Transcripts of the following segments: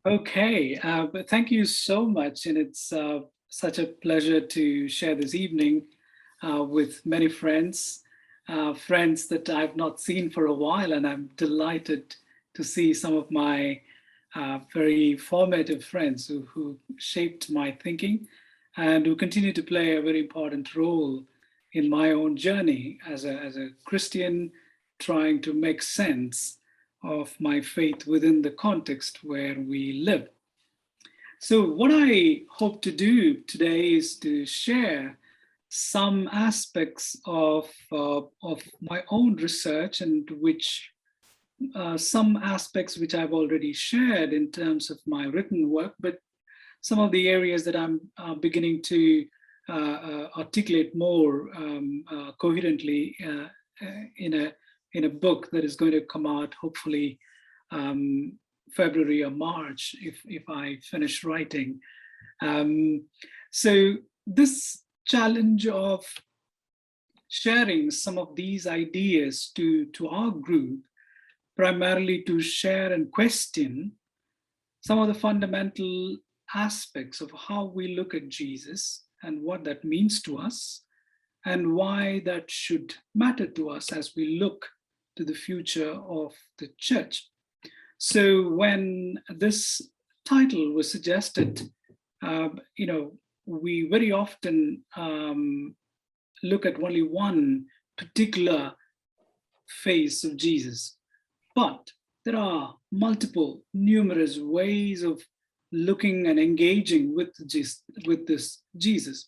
Okay, but thank you so much. And it's such a pleasure to share this evening with many friends, friends that I've not seen for a while. And I'm delighted to see some of my very formative friends who shaped my thinking and who continue to play a very important role in my own journey as a Christian trying to make sense of my faith within the context where we live. So, what I hope to do today is to share some aspects of my own research, and which some aspects which I've already shared in terms of my written work, but some of the areas that I'm beginning to articulate more coherently in a book that is going to come out hopefully um, February or March if I finish writing. Um, so this challenge of sharing some of these ideas to our group, primarily to share and question some of the fundamental aspects of how we look at Jesus and what that means to us, and why that should matter to us as we look to the future of the church. So when this title was suggested, we very often look at only one particular face of Jesus, but there are multiple, numerous ways of looking and engaging with this Jesus.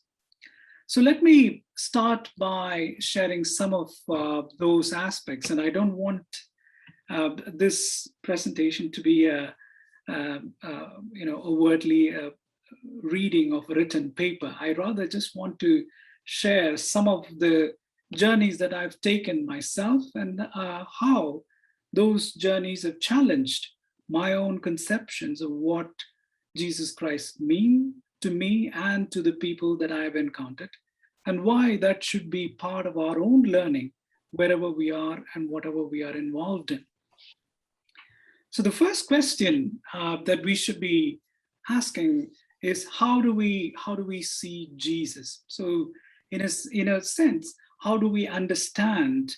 So let me start by sharing some of those aspects, and I don't want this presentation to be overtly a reading of a written paper. I rather just want to share some of the journeys that I've taken myself, and how those journeys have challenged my own conceptions of what Jesus Christ mean to me and to the people that I have encountered, and why that should be part of our own learning wherever we are and whatever we are involved in. So the first question that we should be asking is, how do we see Jesus? So in a sense, how do we understand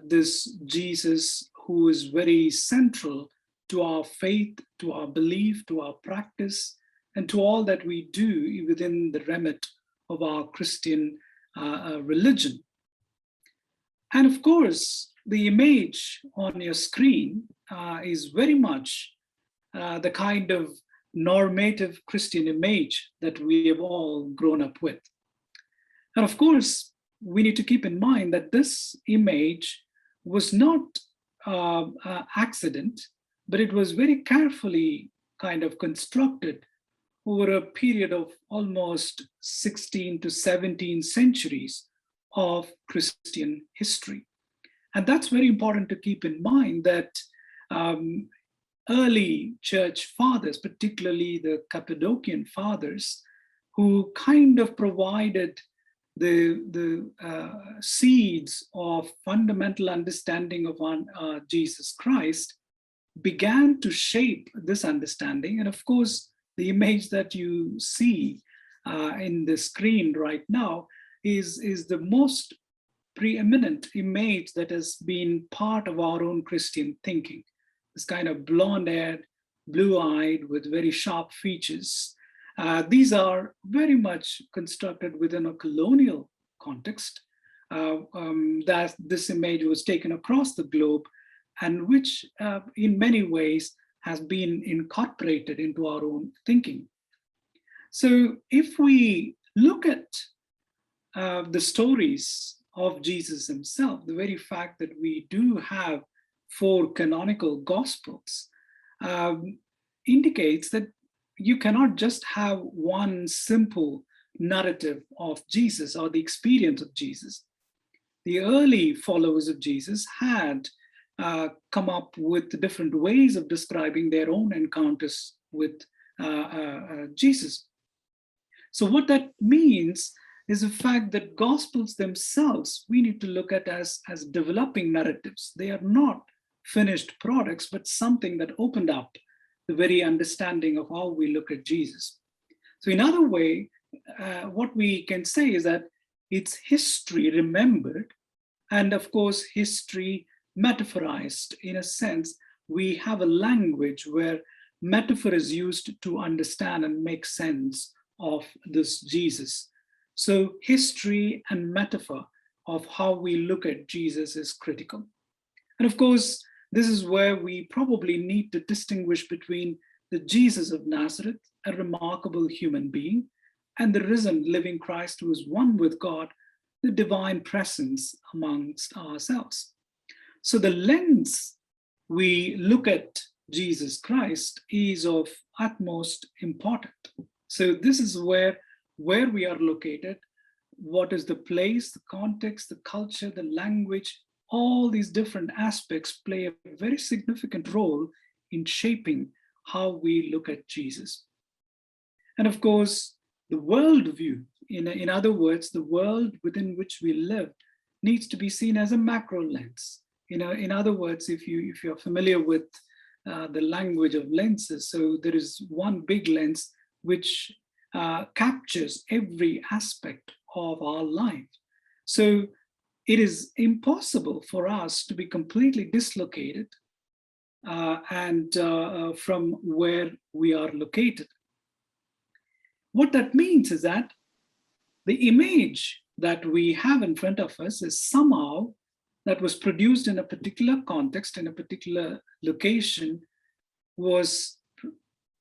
this Jesus who is very central to our faith, to our belief, to our practice, and to all that we do within the remit of our Christian religion? And of course, the image on your screen is very much the kind of normative Christian image that we have all grown up with. And of course, we need to keep in mind that this image was not accident, but it was very carefully kind of constructed over a period of almost 16 to 17 centuries of Christian history. And that's very important to keep in mind that um, early church fathers, particularly the Cappadocian fathers, who kind of provided the seeds of fundamental understanding of Jesus Christ, began to shape this understanding. And of course, the image that you see in the screen right now is the most preeminent image that has been part of our own Christian thinking. This kind of blonde-haired, blue-eyed with very sharp features. These are very much constructed within a colonial context. That this image was taken across the globe, and which in many ways has been incorporated into our own thinking. So if we look at the stories of Jesus himself, the very fact that we do have 4 canonical gospels indicates that you cannot just have one simple narrative of Jesus or the experience of Jesus. The early followers of Jesus had come up with different ways of describing their own encounters with Jesus. So what that means is the fact that gospels themselves we need to look at as developing narratives. They are not finished products, but something that opened up the very understanding of how we look at Jesus. So in other way, what we can say is that it's history remembered, and of course, history metaphorized. In a sense, we have a language where metaphor is used to understand and make sense of this Jesus. So history and metaphor of how we look at Jesus is critical. And of course, this is where we probably need to distinguish between the Jesus of Nazareth, a remarkable human being, and the risen living Christ who is one with God, the divine presence amongst ourselves. So the lens we look at Jesus Christ is of utmost importance. So this is where we are located, what is the place, the context, the culture, the language, all these different aspects play a very significant role in shaping how we look at Jesus. And of course, the worldview, in other words, the world within which we live needs to be seen as a macro lens. In other words, if you're familiar with the language of lenses, so there is one big lens which captures every aspect of our life. So it is impossible for us to be completely dislocated from where we are located. What that means is that the image that we have in front of us is somehow that was produced in a particular context, in a particular location, was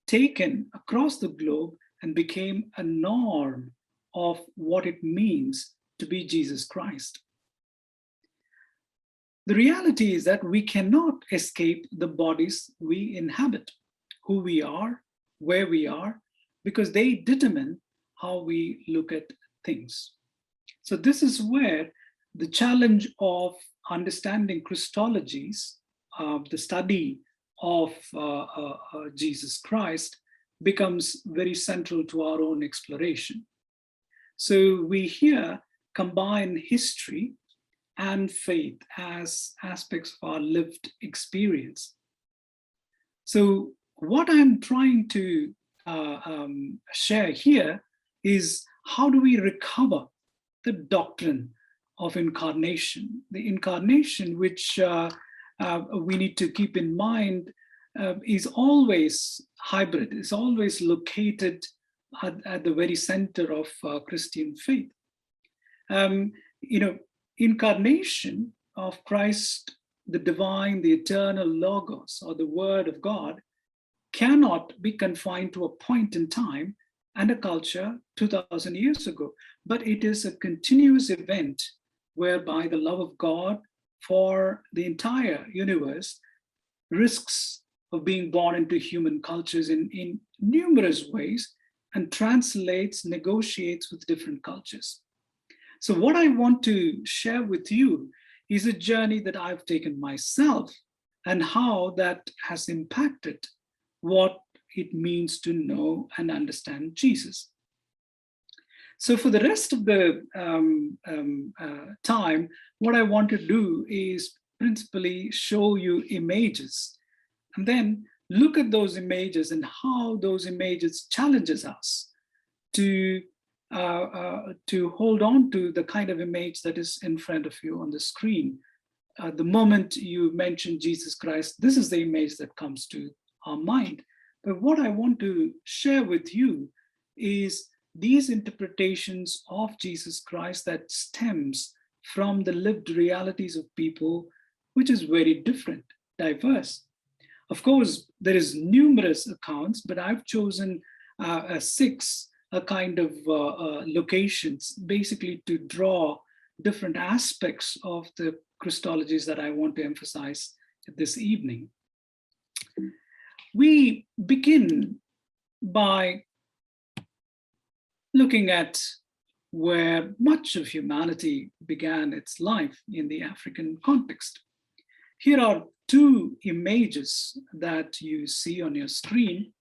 taken across the globe and became a norm of what it means to be Jesus Christ. The reality is that we cannot escape the bodies we inhabit, who we are, where we are, because they determine how we look at things. So this is where the challenge of understanding Christologies, the study of Jesus Christ, becomes very central to our own exploration. So we here combine history and faith as aspects of our lived experience. So what I'm trying to share here is how do we recover the doctrine of incarnation? The incarnation, which we need to keep in mind, is always hybrid, is always located at the very center of Christian faith. Incarnation of Christ, the divine, the eternal Logos, or the Word of God, cannot be confined to a point in time and a culture 2,000 years ago, but it is a continuous event whereby the love of God for the entire universe risks of being born into human cultures in numerous ways and translates, negotiates with different cultures. So what I want to share with you is a journey that I've taken myself and how that has impacted what it means to know and understand Jesus. So for the rest of the time, what I want to do is principally show you images and then look at those images and how those images challenges us to hold on to the kind of image that is in front of you on the screen. The moment you mention Jesus Christ, this is the image that comes to our mind. But what I want to share with you is these interpretations of Jesus Christ that stems from the lived realities of people, which is very different, diverse. Of course, there is numerous accounts, but I've chosen 6 kind of locations, basically to draw different aspects of the Christologies that I want to emphasize this evening. We begin by looking at where much of humanity began its life in the African context. Here are 2 images that you see on your screen.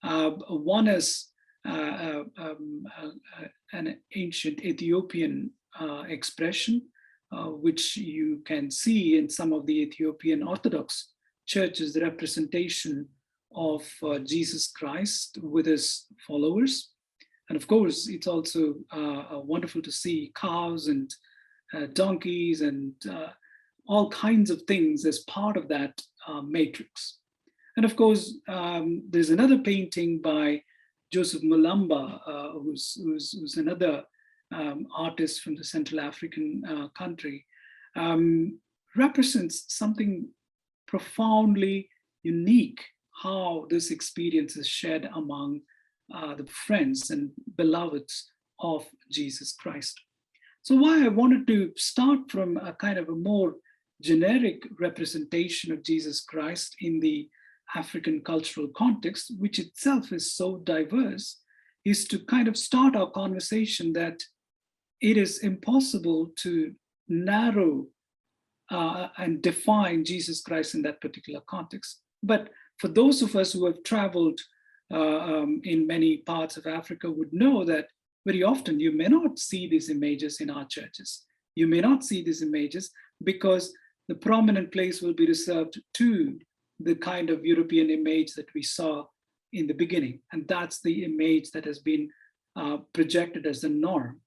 One is an ancient Ethiopian expression, which you can see in some of the Ethiopian Orthodox churches, the representation of Jesus Christ with his followers. And of course, it's also wonderful to see cows and donkeys and all kinds of things as part of that matrix. And of course, there's another painting by Joseph Mulamba, who's another artist from the Central African country, represents something profoundly unique, how this experience is shared among the friends and beloveds of Jesus Christ. So why I wanted to start from a kind of a more generic representation of Jesus Christ in the African cultural context, which itself is so diverse, is to kind of start our conversation that it is impossible to narrow and define Jesus Christ in that particular context. But for those of us who have traveled in many parts of Africa would know that very often you may not see these images in our churches. You may not see these images because the prominent place will be reserved to the kind of European image that we saw in the beginning. And that's the image that has been projected as the norm.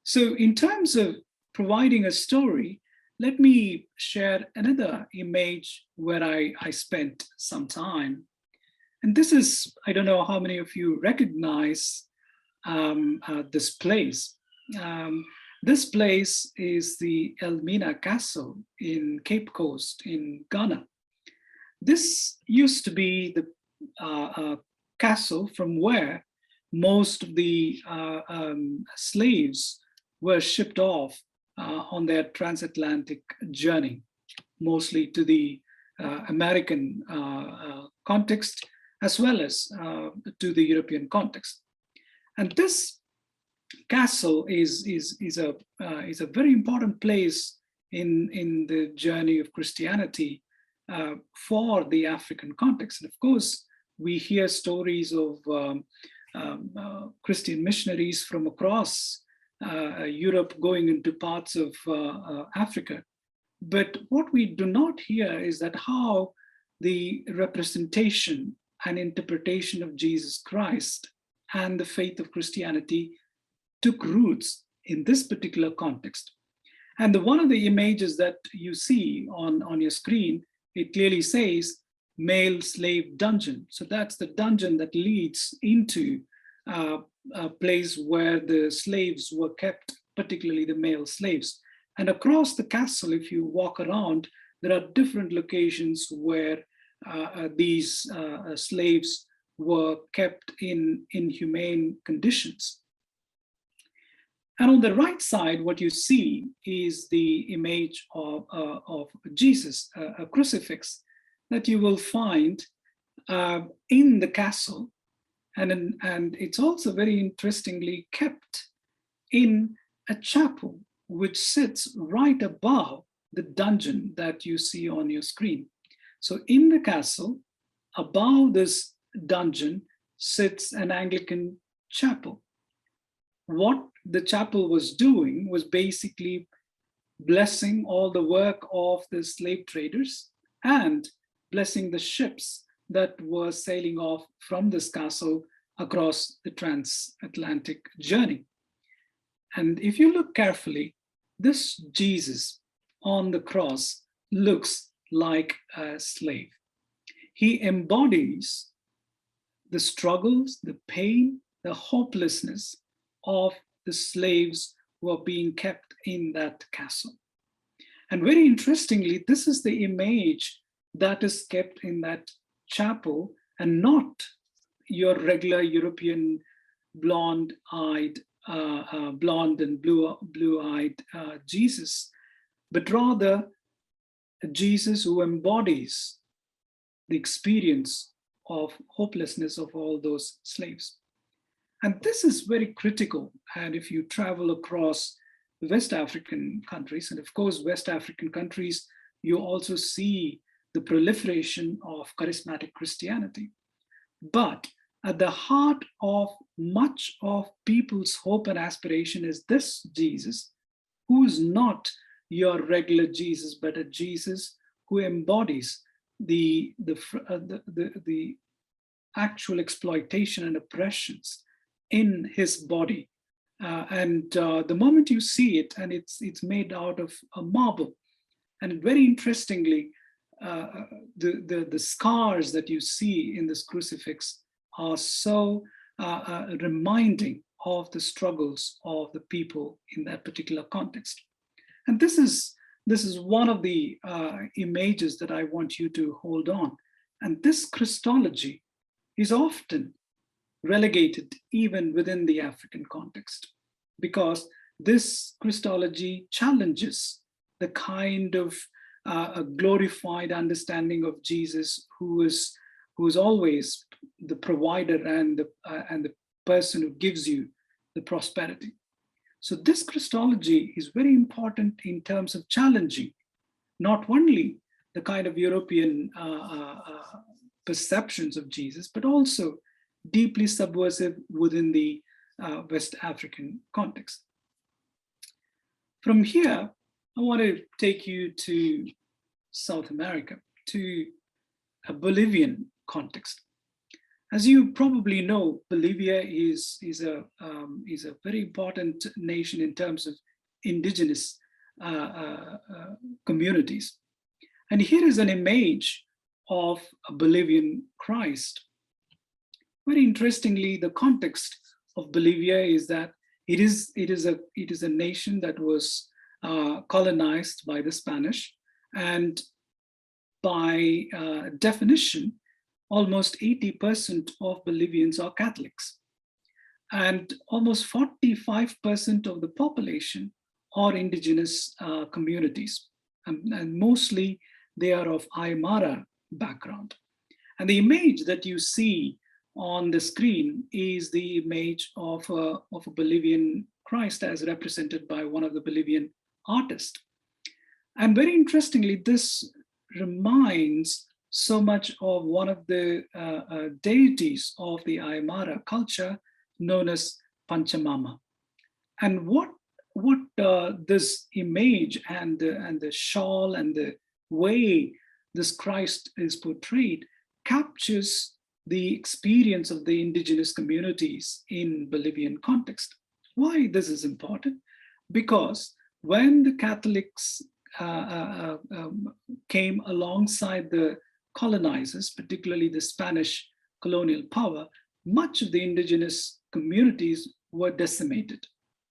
So in terms of providing a story, let me share another image where I spent some time. And this is, I don't know how many of you recognize this place. This place is the Elmina Castle in Cape Coast in Ghana. This used to be the castle from where most of the slaves were shipped off on their transatlantic journey, mostly to the American context, as well as to the European context. And this castle is a very important place in the journey of Christianity for the African context. And of course, we hear stories of Christian missionaries from across Europe going into parts of Africa. But what we do not hear is that how the representation and interpretation of Jesus Christ and the faith of Christianity took roots in this particular context. And one of the images that you see on your screen, it clearly says male slave dungeon. So that's the dungeon that leads into a place where the slaves were kept, particularly the male slaves. And across the castle, if you walk around, there are different locations where these slaves were kept in inhumane conditions. And on the right side, what you see is the image of Jesus, a crucifix that you will find in the castle. And it's also very interestingly kept in a chapel, which sits right above the dungeon that you see on your screen. So in the castle, above this dungeon, sits an Anglican chapel. What the chapel was doing was basically blessing all the work of the slave traders and blessing the ships that were sailing off from this castle across the transatlantic journey. And if you look carefully, this Jesus on the cross looks like a slave. He embodies the struggles, the pain, the hopelessness of the slaves who are being kept in that castle. And very interestingly, this is the image that is kept in that chapel, and not your regular European blonde-eyed, blonde and blue-eyed Jesus, but rather a Jesus who embodies the experience of hopelessness of all those slaves. And this is very critical. And if you travel across West African countries, and of course, West African countries, you also see the proliferation of charismatic Christianity. But at the heart of much of people's hope and aspiration is this Jesus, who is not your regular Jesus, but a Jesus who embodies the actual exploitation and oppressions in his body. And the moment you see it, and it's made out of a marble, and very interestingly, the scars that you see in this crucifix are so reminding of the struggles of the people in that particular context. And this is one of the images that I want you to hold on. And this Christology is often relegated even within the African context, because this Christology challenges the kind of a glorified understanding of Jesus, who is always the provider and the person who gives you the prosperity. So this Christology is very important in terms of challenging not only the kind of European perceptions of Jesus, but also deeply subversive within the West African context. From here, I want to take you to South America, to a Bolivian context. As you probably know, Bolivia is a very important nation in terms of indigenous communities. And here is an image of a Bolivian Christ. Very interestingly, the context of Bolivia is that it is a nation that was colonized by the Spanish, and by definition, almost 80% of Bolivians are Catholics, and almost 45% of the population are indigenous communities, and mostly they are of Aymara background. And the image that you see on the screen is the image of a Bolivian Christ as represented by one of the Bolivian artists. And very interestingly, this reminds so much of one of the deities of the Aymara culture, known as Panchamama. And what this image and the shawl and the way this Christ is portrayed captures the experience of the indigenous communities in Bolivian context. Why this is important? Because when the Catholics came alongside the colonizers, particularly the Spanish colonial power, much of the indigenous communities were decimated,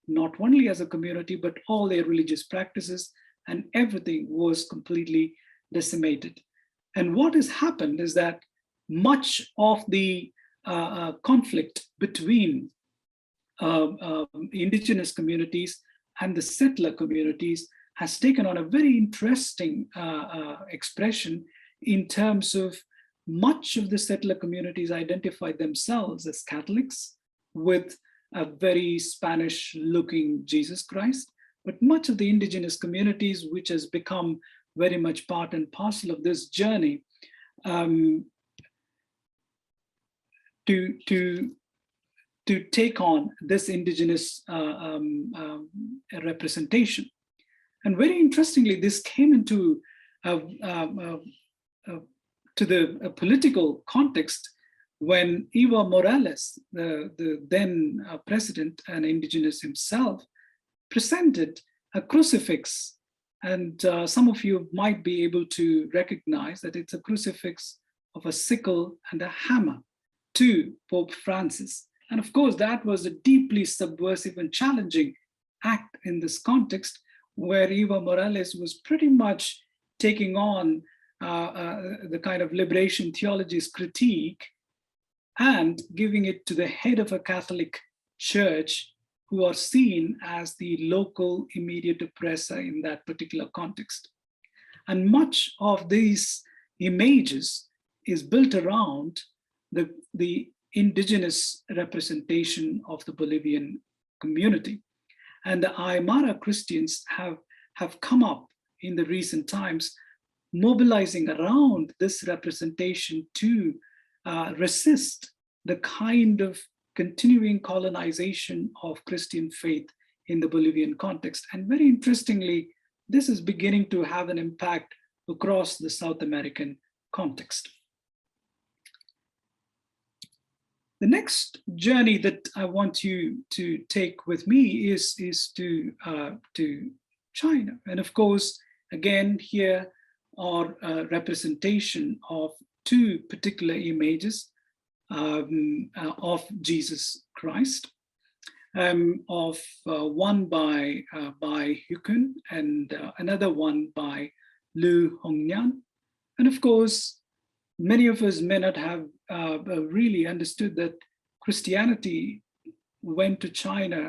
not only as a community, but all their religious practices and everything was completely decimated. And what has happened is that much of the conflict between indigenous communities and the settler communities has taken on a very interesting expression in terms of much of the settler communities identified themselves as Catholics with a very Spanish-looking Jesus Christ, but much of the indigenous communities, which has become very much part and parcel of this journey, to take on this indigenous representation. And very interestingly, this came into to the political context when Evo Morales, the then president and indigenous himself, presented a crucifix. And some of you might be able to recognize that it's a crucifix of a sickle and a hammer to Pope Francis. And of course, that was a deeply subversive and challenging act in this context, where Evo Morales was pretty much taking on the kind of liberation theology's critique and giving it to the head of a Catholic church, who are seen as the local immediate oppressor in that particular context. And much of these images is built around the indigenous representation of the Bolivian community. And the Aymara Christians have come up in the recent times, mobilizing around this representation to resist the kind of continuing colonization of Christian faith in the Bolivian context. And very interestingly, this is beginning to have an impact across the South American context. The next journey that I want you to take with me is to China. And of course, again, here are a representation of two particular images of Jesus Christ, of one by Hukun and another one by Lu Hongnian. And of course, many of us may not have really understood that Christianity went to China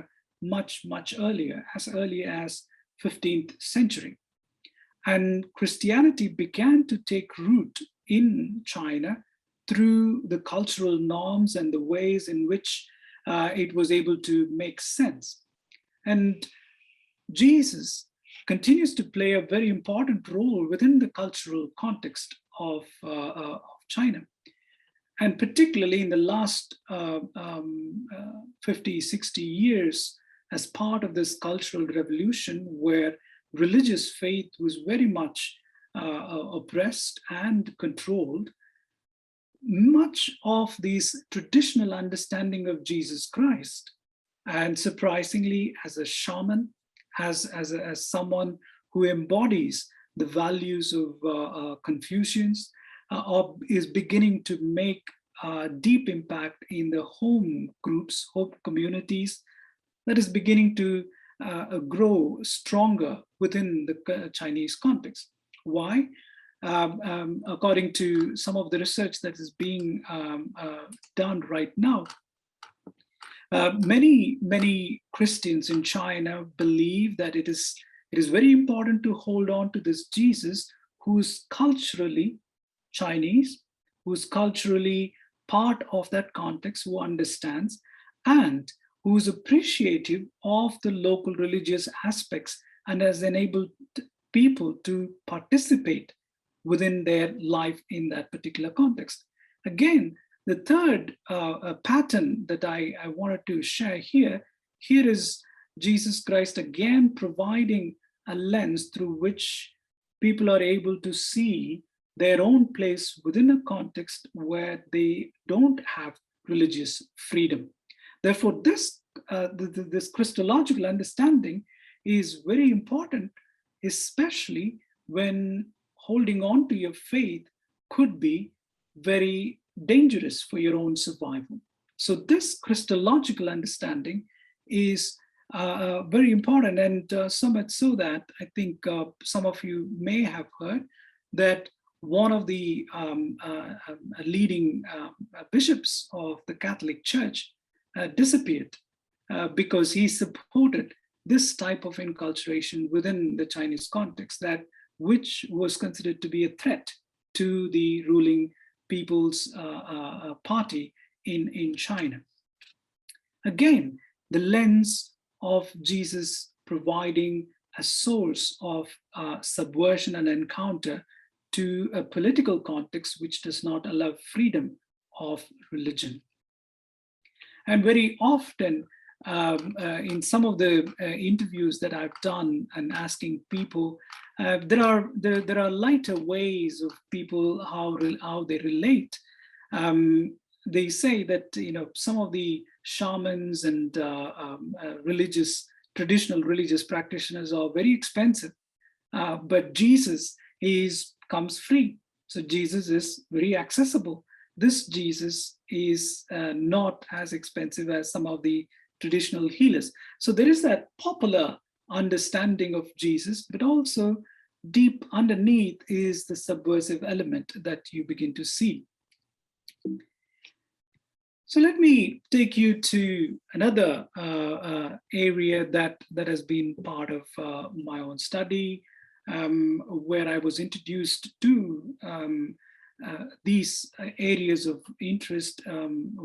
much earlier, as early as 15th century. And Christianity began to take root in China through the cultural norms and the ways in which it was able to make sense. And Jesus continues to play a very important role within the cultural context of China. And particularly in the last 50, 60 years, as part of this cultural revolution where religious faith was very much oppressed and controlled, much of this traditional understanding of Jesus Christ, and surprisingly as a shaman, as someone who embodies the values of Confucians, is beginning to make a deep impact in the home groups, home communities, that is beginning to grow stronger within the Chinese context. Why? According to some of the research that is being done right now, many Christians in China believe that it is very important to hold on to this Jesus who's culturally Chinese, who's culturally part of that context, who understands, and who's appreciative of the local religious aspects and has enabled people to participate within their life in that particular context. Again, the third pattern that I wanted to share here is Jesus Christ again providing a lens through which people are able to see their own place within a context where they don't have religious freedom. Therefore, this Christological understanding is very important, especially when holding on to your faith could be very dangerous for your own survival. So this Christological understanding is very important, and so much so that I think some of you may have heard that one of the leading bishops of the Catholic Church disappeared because he supported this type of enculturation within the Chinese context, that which was considered to be a threat to the ruling People's Party in China. Again, the lens of Jesus providing a source of subversion and encounter to a political context which does not allow freedom of religion. And very often, in some of the interviews that I've done and asking people, there are lighter ways of people how they relate. They say that some of the shamans and traditional religious practitioners are very expensive, but Jesus comes free. So Jesus is very accessible. This Jesus is not as expensive as some of the traditional healers. So there is that popular understanding of Jesus, but also deep underneath is the subversive element that you begin to see. So let me take you to another area that has been part of my own study, where I was introduced to these areas of interest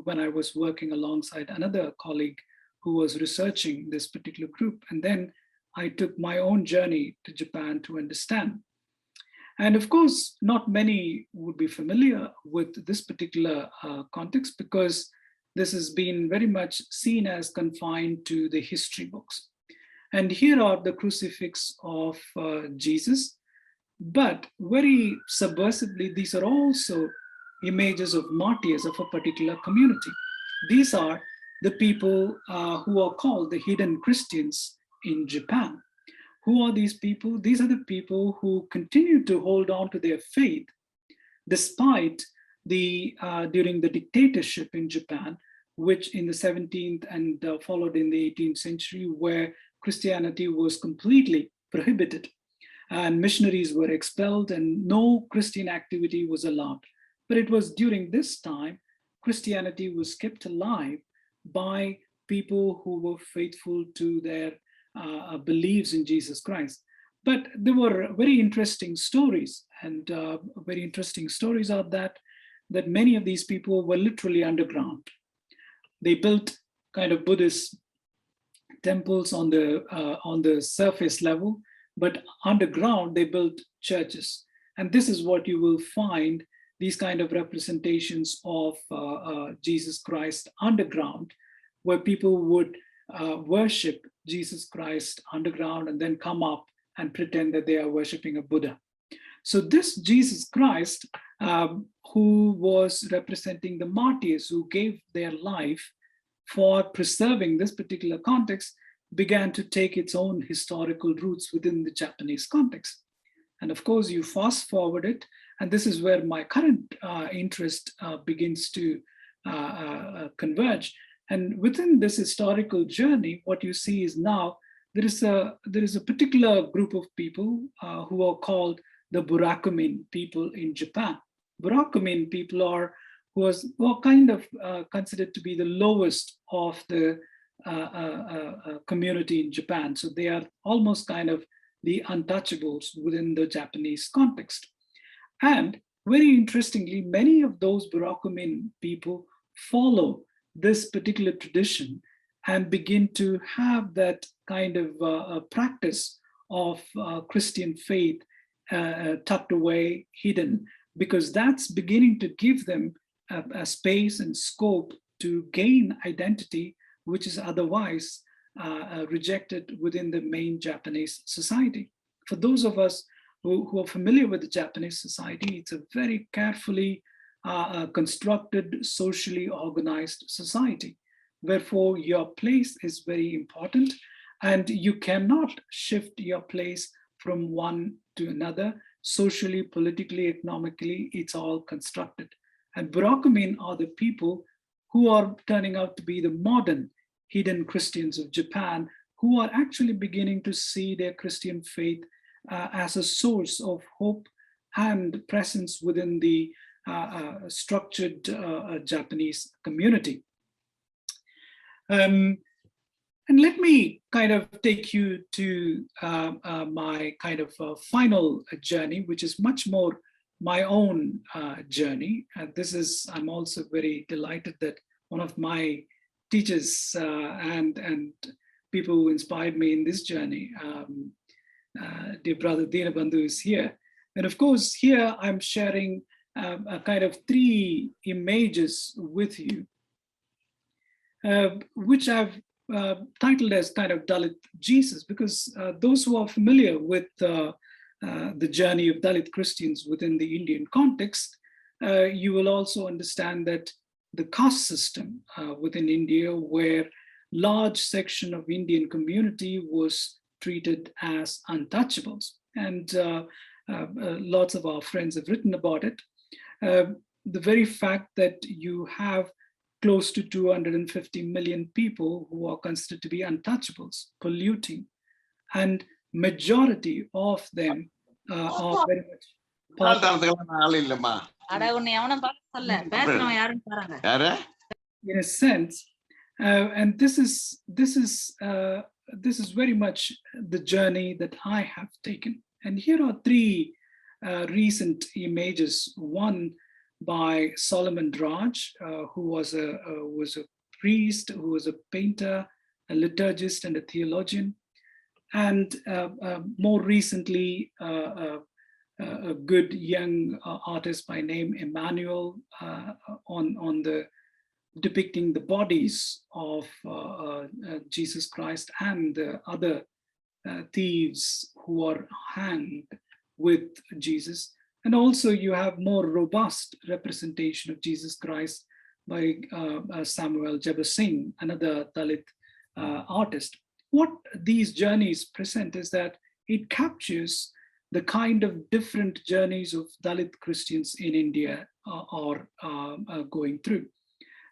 when I was working alongside another colleague who was researching this particular group. And then I took my own journey to Japan to understand. And of course, not many would be familiar with this particular context, because this has been very much seen as confined to the history books. And here are the crucifix of Jesus. But very subversively, these are also images of martyrs of a particular community. These are the people who are called the hidden Christians in Japan. Who are these people? These are the people who continue to hold on to their faith despite the during the dictatorship in Japan, which in the 17th and followed in the 18th century, where Christianity was completely prohibited and missionaries were expelled and no Christian activity was allowed. But it was during this time Christianity was kept alive by people who were faithful to their beliefs in Jesus Christ. But there were very interesting stories, and very interesting stories are that many of these people were literally underground. They built kind of Buddhist temples on the surface level, but underground they built churches. And this is what you will find, these kind of representations of Jesus Christ underground, where people would worship Jesus Christ underground and then come up and pretend that they are worshiping a Buddha. So this Jesus Christ, who was representing the martyrs who gave their life for preserving this particular context, began to take its own historical roots within the Japanese context. And of course, you fast forward it, and this is where my current interest begins to converge. And within this historical journey, what you see is now there is a particular group of people who are called the Burakumin people in Japan. Burakumin people are kind of considered to be the lowest of the community in Japan. So they are almost kind of the untouchables within the Japanese context. And very interestingly, many of those Burakumin people follow this particular tradition and begin to have that kind of practice of Christian faith tucked away, hidden, because that's beginning to give them a space and scope to gain identity, which is otherwise rejected within the main Japanese society. For those of us who are familiar with the Japanese society, it's a very carefully constructed, socially organized society. Wherefore, your place is very important, and you cannot shift your place from one to another. Socially, politically, economically, it's all constructed. And Burakumin are the people who are turning out to be the modern hidden Christians of Japan, who are actually beginning to see their Christian faith as a source of hope and presence within the structured Japanese community. And let me kind of take you to my kind of final journey, which is much more my own journey. I'm also very delighted that one of my teachers and people who inspired me in this journey, dear brother Dinabandhu, is here. And of course, here I'm sharing a kind of 3 images with you, which I've titled as kind of Dalit Jesus, because those who are familiar with the journey of Dalit Christians within the Indian context, you will also understand that the caste system within India, where large section of Indian community was treated as untouchables. And lots of our friends have written about it. The very fact that you have close to 250 million people who are considered to be untouchables, polluting, and majority of them are very much in a sense, and this is very much the journey that I have taken. And here are 3 recent images. One by Solomon Raj, who was a priest, who was a painter, a liturgist, and a theologian. And more recently, a good young artist by name Emmanuel on the depicting the bodies of Jesus Christ and the other thieves who are hanged with Jesus. And also you have more robust representation of Jesus Christ by Samuel Jabbar Singh, another Dalit artist. What these journeys present is that it captures the kind of different journeys of Dalit Christians in India are going through.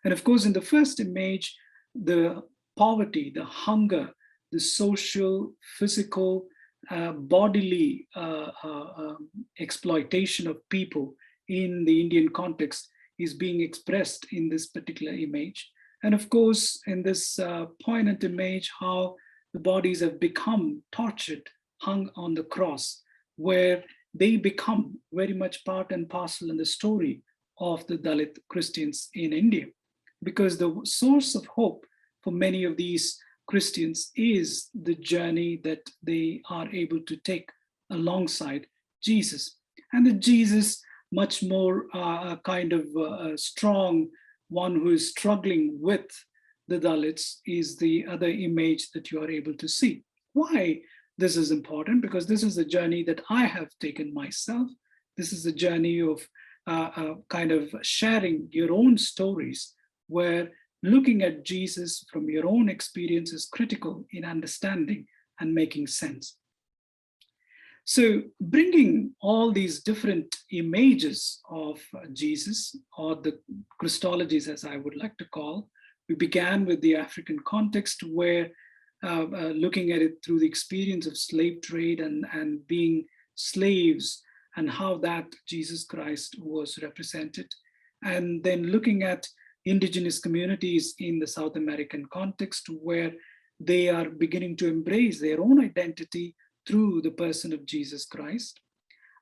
And of course, in the first image, the poverty, the hunger, the social, physical, bodily exploitation of people in the Indian context is being expressed in this particular image. And of course, in this poignant image, how the bodies have become tortured, hung on the cross, where they become very much part and parcel in the story of the Dalit Christians in India. Because the source of hope for many of these Christians is the journey that they are able to take alongside Jesus. And the Jesus, much more kind of strong one who is struggling with the Dalits, is the other image that you are able to see. Why this is important? Because this is a journey that I have taken myself. This is a journey of kind of sharing your own stories, where looking at Jesus from your own experience is critical in understanding and making sense. So bringing all these different images of Jesus, or the Christologies as I would like to call, we began with the African context, where looking at it through the experience of slave trade and being slaves, and how that Jesus Christ was represented. And then looking at indigenous communities in the South American context, where they are beginning to embrace their own identity through the person of Jesus Christ.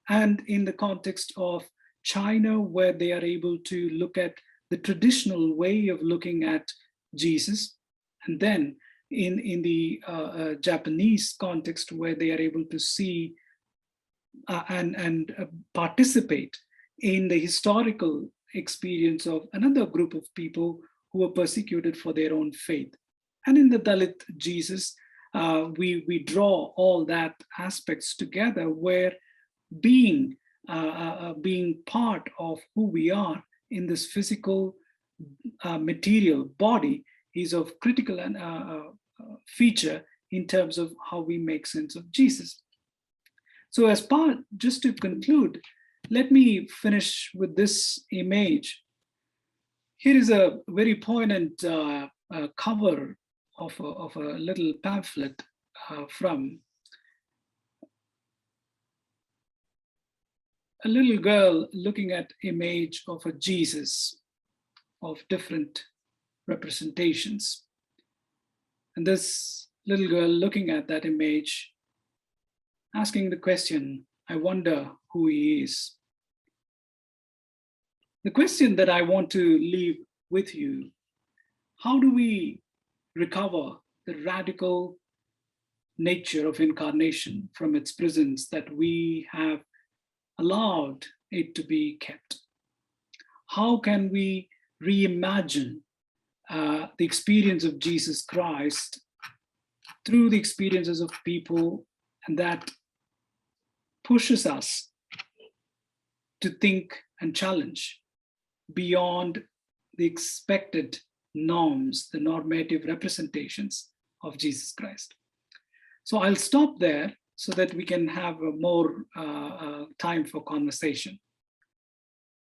And in the context of China, where they are able to look at the traditional way of looking at Jesus. And then in the Japanese context, where they are able to see and participate in the historical experience of another group of people who were persecuted for their own faith. And in the Dalit Jesus, we draw all that aspects together, where being part of who we are in this physical material body is of critical feature in terms of how we make sense of Jesus. So as part, just to conclude, let me finish with this image. Here is a very poignant cover of a little pamphlet from a little girl looking at image of a Jesus of different representations. And this little girl looking at that image, asking the question, I wonder who he is. The question that I want to leave with you, how do we recover the radical nature of incarnation from its prisons that we have allowed it to be kept? How can we reimagine the experience of Jesus Christ through the experiences of people, and that pushes us to think and challenge beyond the expected norms, the normative representations of Jesus Christ? So I'll stop there so that we can have a more time for conversation.